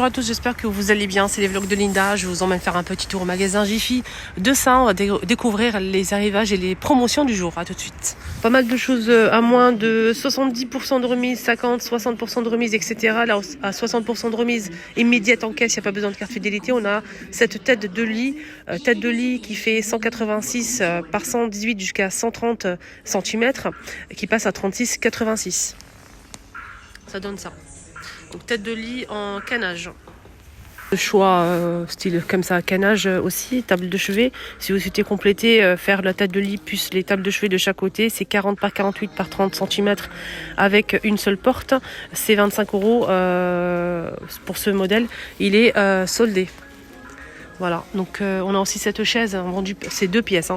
Bonjour à tous, j'espère que vous allez bien, c'est les vlogs de Linda, je vous emmène faire un petit tour au magasin Jiffy de Saint, on va découvrir les arrivages et les promotions du jour, à tout de suite. Pas mal de choses à moins de 70% de remise, 50, 60% de remise, etc. Là à 60% de remise immédiate en caisse, il n'y a pas besoin de carte fidélité, on a cette tête de lit qui fait 186 par 118 jusqu'à 130 cm qui passe à 36,86. Ça donne ça. Donc tête de lit en canage. Le choix style comme ça, canage aussi, table de chevet. Si vous souhaitez compléter, faire la tête de lit plus les tables de chevet de chaque côté, c'est 40 par 48 par 30 cm avec une seule porte. C'est 25 € pour ce modèle. Il est soldé. Voilà, donc on a aussi cette chaise vendue, c'est 2 pièces.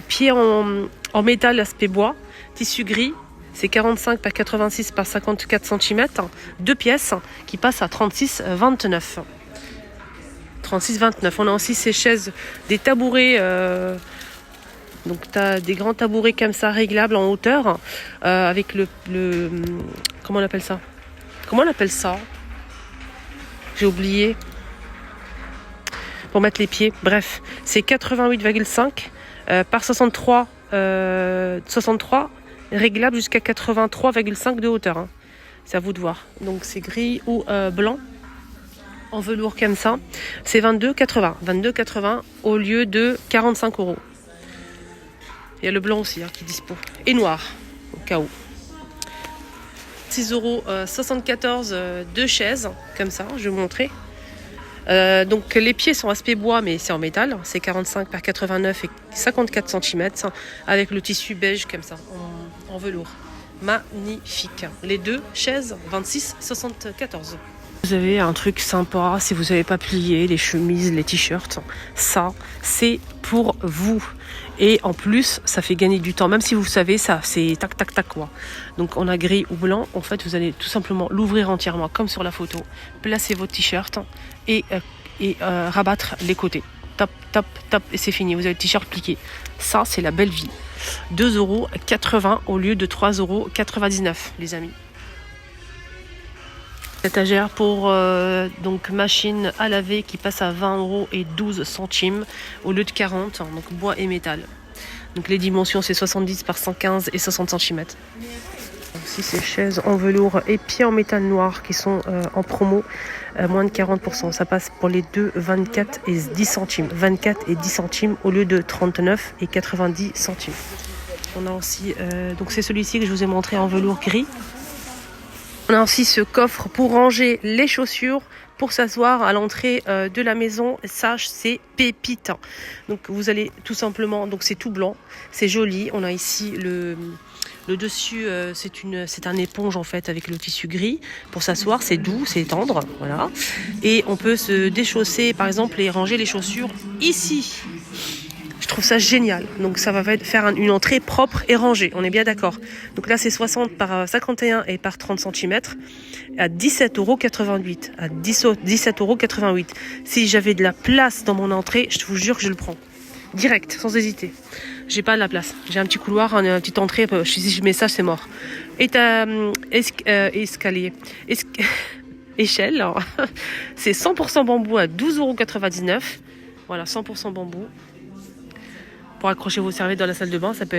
Pied en métal, aspect bois, tissu gris. C'est 45 par 86 par 54 cm, 2 pièces qui passent à 36,29. 36,29. On a aussi ces chaises, des tabourets. Donc tu as des grands tabourets comme ça, réglables en hauteur, avec le comment on appelle ça? Comment on appelle ça? J'ai oublié. Pour mettre les pieds. Bref, c'est 88,5 par 63. Réglable jusqu'à 83,5 de hauteur. C'est à vous de voir. Donc c'est gris ou blanc en velours comme ça. C'est 22,80. 22,80 au lieu de 45 €. Il y a le blanc aussi qui est dispo. Et noir, au cas où. 6,74 €, 2 chaises, comme ça, je vais vous montrer. Donc les pieds sont aspect bois mais c'est en métal, c'est 45 par 89 et 54 cm avec le tissu beige comme ça en velours, magnifique. Les 2 chaises 26,74. Vous avez un truc sympa si vous n'avez pas plié les chemises, les t-shirts, ça c'est pour vous. Et en plus, ça fait gagner du temps. Même si vous savez, ça, c'est tac, tac, tac, quoi. Donc, on a gris ou blanc. En fait, vous allez tout simplement l'ouvrir entièrement, comme sur la photo. Placer votre t-shirt et rabattre les côtés. Top, top, top. Et c'est fini. Vous avez le t-shirt plié. Ça, c'est la belle vie. 2,80 € au lieu de 3,99 €, les amis. Étagère pour donc machine à laver qui passe à 20,12 € au lieu de 40, donc bois et métal. Donc les dimensions c'est 70 par 115 et 60 cm. Aussi ces chaises en velours et pieds en métal noir qui sont en promo, moins de 40%. Ça passe pour les deux 24 et 10 centimes. 24 et 10 centimes au lieu de 39 et 90 centimes. On a aussi, donc c'est celui-ci que je vous ai montré en velours gris. On a aussi ce coffre pour ranger les chaussures pour s'asseoir à l'entrée de la maison. Ça, c'est pépite. Donc vous allez tout simplement, donc c'est tout blanc, c'est joli. On a ici le dessus, c'est un éponge en fait avec le tissu gris pour s'asseoir. C'est doux, c'est tendre, voilà. Et on peut se déchausser par exemple et ranger les chaussures ici. Je trouve ça génial. Donc ça va faire une entrée propre et rangée. On est bien d'accord. Donc là c'est 60 par 51 et par 30 cm à 17,88 €. À 17,88 €. Si j'avais de la place dans mon entrée, je vous jure que je le prends. Direct, sans hésiter. J'ai pas de la place. J'ai un petit couloir, une petite entrée. Si je mets ça, c'est mort. Et t'as escalier. Échelle. C'est 100% bambou à 12,99 €. Voilà, 100% bambou. Pour accrocher vos serviettes dans la salle de bain, ça peut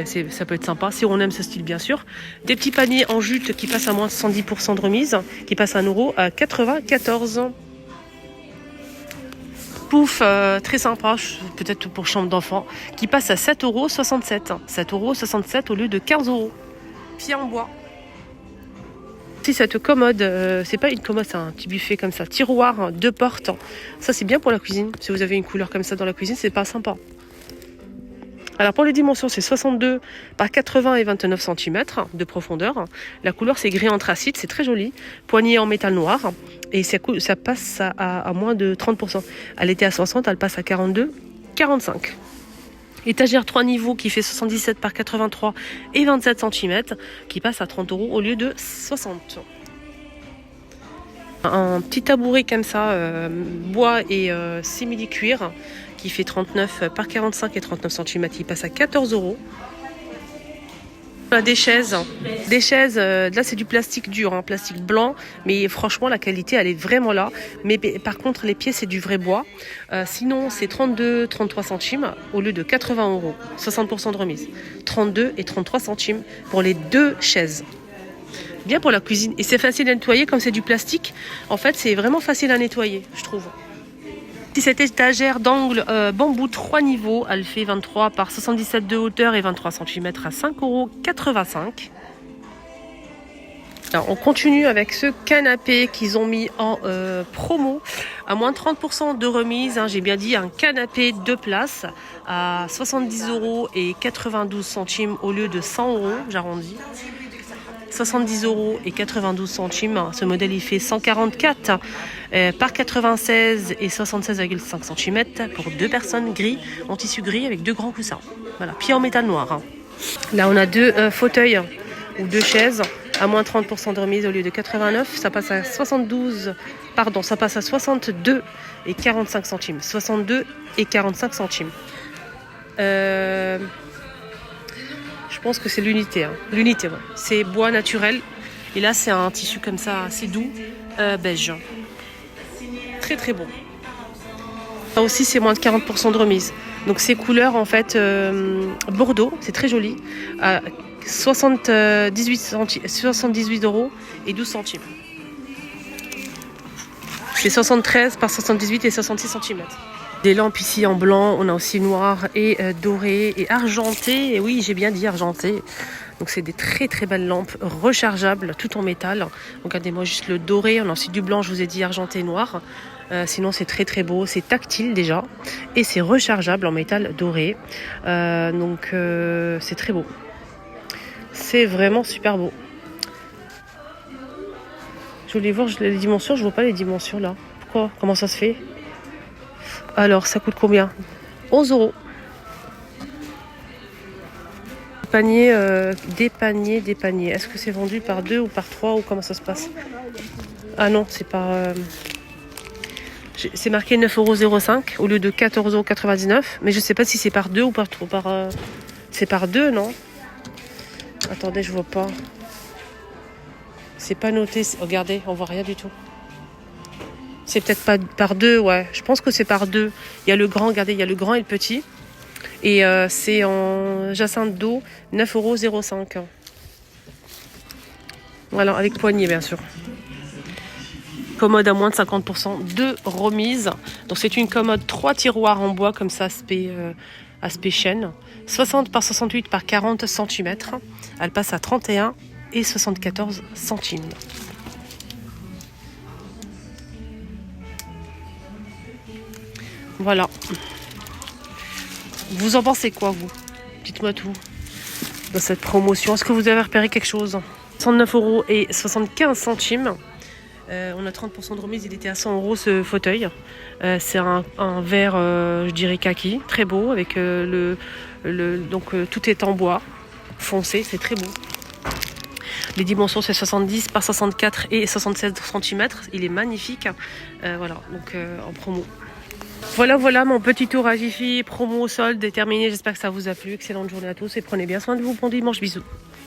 être sympa, si on aime ce style bien sûr. Des petits paniers en jute qui passent à moins de 110% de remise, qui passent à 1,94 €. Pouf, très sympa, peut-être pour chambre d'enfant, qui passe à 7,67 €. 7,67 € au lieu de 15 €. Pied en bois. Si cette commode, c'est pas une commode, c'est un petit buffet comme ça, tiroir, 2 portes. Ça c'est bien pour la cuisine, si vous avez une couleur comme ça dans la cuisine, c'est pas sympa. Alors pour les dimensions, c'est 62 par 80 et 29 cm de profondeur. La couleur, c'est gris anthracite, c'est très joli. Poignée en métal noir. Et ça passe à moins de 30%. Elle était à 60, elle passe à 42, 45. Étagère 3 niveaux qui fait 77 par 83 et 27 cm qui passe à 30 € au lieu de 60. Un petit tabouret comme ça, bois et simili-cuir, qui fait 39 par 45 et 39 cm, il passe à 14 €. On a des chaises. Des chaises, là c'est du plastique dur, hein, plastique blanc, mais franchement la qualité elle est vraiment là. Mais par contre les pieds c'est du vrai bois. Sinon c'est 32-33 centimes au lieu de 80 euros, 60% de remise. 32 et 33 centimes pour les deux chaises. Bien pour la cuisine. Et c'est facile à nettoyer comme c'est du plastique. En fait c'est vraiment facile à nettoyer, je trouve. Cette étagère d'angle bambou 3 niveaux, elle fait 23 par 77 de hauteur et 23 cm à 5,85 €. Alors, on continue avec ce canapé qu'ils ont mis en promo à moins de 30% de remise. Hein, j'ai bien dit un canapé 2 places à 70 € et 92 centimes au lieu de 100 €, j'arrondis. 70 € et 92 centimes. Ce modèle il fait 144 par 96 et 76,5 cm pour 2 personnes, gris, en tissu gris avec 2 grands coussins. Voilà, pied en métal noir. Hein. Là on a 2 fauteuils ou 2 chaises à moins 30% de remise au lieu de 89. Ça passe à 62 et 45 centimes. 62 et 45 centimes. Je pense que c'est l'unité. Hein. L'unité, ouais. C'est bois naturel. Et là, c'est un tissu comme ça, assez doux, beige. Très très bon. Là aussi, c'est moins de 40% de remise. Donc, ces couleurs, en fait, bordeaux, c'est très joli. 78 € et 12 centimes. C'est 73 par 78 et 66 cm. Des lampes ici en blanc, on a aussi noir et doré et argenté. Et oui, j'ai bien dit argenté. Donc c'est des très très belles lampes rechargeables, tout en métal. Regardez-moi juste le doré, on a aussi du blanc, je vous ai dit argenté et noir. Sinon c'est très très beau, c'est tactile déjà. Et c'est rechargeable en métal doré. C'est très beau. C'est vraiment super beau. Je voulais voir les dimensions, je vois pas les dimensions là. Pourquoi? Comment ça se fait? Alors, ça coûte combien? 11 €. Des paniers. Est-ce que c'est vendu par 2 ou par 3 ou comment ça se passe? Ah non, c'est par... c'est marqué 9,05 € au lieu de 14,99 €. Mais je sais pas si c'est par 2 ou par 3. C'est par 2, non? Attendez, je vois pas. C'est pas noté. Regardez, on voit rien du tout. C'est peut-être pas par 2, ouais. Je pense que c'est par 2. Il y a le grand, regardez, il y a le grand et le petit. Et c'est en jacinthe d'eau, 9,05 €. Voilà, avec poignée, bien sûr. Commode à moins de 50% de remise. Donc c'est une commode 3 tiroirs en bois, comme ça, aspect chêne. 60 par 68 par 40 cm. Elle passe à 31 et 74 centimes. Voilà. Vous en pensez quoi, vous? Dites-moi tout. Dans cette promotion, est-ce que vous avez repéré quelque chose? 109 € et 75 centimes. On a 30% de remise, il était à 100 € ce fauteuil. C'est un vert, je dirais kaki, très beau, avec tout est en bois foncé, c'est très beau. Les dimensions c'est 70 par 64 et 76 cm. Il est magnifique. Voilà, donc en promo. Voilà mon petit tour à Jiffy, promo solde terminé. J'espère que ça vous a plu. Excellente journée à tous et prenez bien soin de vous. Bon dimanche, bisous.